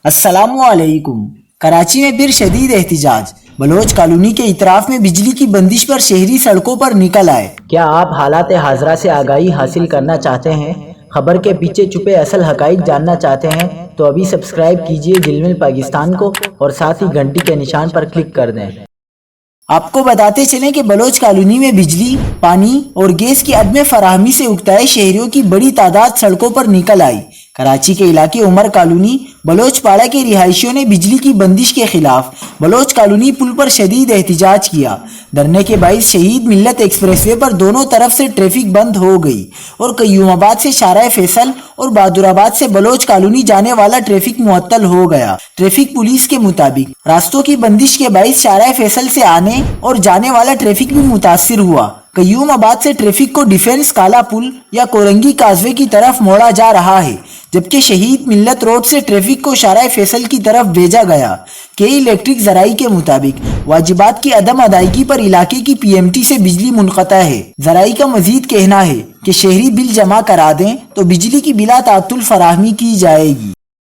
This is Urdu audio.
السلام علیکم۔ کراچی میں پھر شدید احتجاج، بلوچ کالونی کے اطراف میں بجلی کی بندش پر شہری سڑکوں پر نکل آئے۔ کیا آپ حالات حاضرہ سے آگاہی حاصل کرنا چاہتے ہیں؟ خبر کے پیچھے چھپے اصل حقائق جاننا چاہتے ہیں تو ابھی سبسکرائب کیجئے جلمل پاکستان کو اور ساتھ ہی گھنٹی کے نشان پر کلک کر دیں۔ آپ کو بتاتے چلیں کہ بلوچ کالونی میں بجلی، پانی اور گیس کی عدم فراہمی سے اکتائے شہریوں کی بڑی تعداد سڑکوں پر نکل آئی۔ کراچی کے علاقے عمر کالونی بلوچ پاڑہ کے رہائشیوں نے بجلی کی بندش کے خلاف بلوچ کالونی پل پر شدید احتجاج کیا۔ دھرنے کے باعث شہید ملت ایکسپریس وے پر دونوں طرف سے ٹریفک بند ہو گئی اور قیوم آباد سے شارع فیصل اور بہادر آباد سے بلوچ کالونی جانے والا ٹریفک معطل ہو گیا۔ ٹریفک پولیس کے مطابق راستوں کی بندش کے باعث شارع فیصل سے آنے اور جانے والا ٹریفک بھی متاثر ہوا۔ قیوم آباد سے ٹریفک کو ڈیفنس کالا پل یا کورنگی کازوے کی طرف موڑا جا رہا ہے، جبکہ شہید ملت روڈ سے ٹریفک کو شارع فیصل کی طرف بھیجا گیا۔ کئی الیکٹرک ذرائع کے مطابق واجبات کی عدم ادائیگی پر علاقے کی پی ایم ٹی سے بجلی منقطع ہے۔ ذرائع کا مزید کہنا ہے کہ شہری بل جمع کرا دیں تو بجلی کی بلا تعطل فراہمی کی جائے گی۔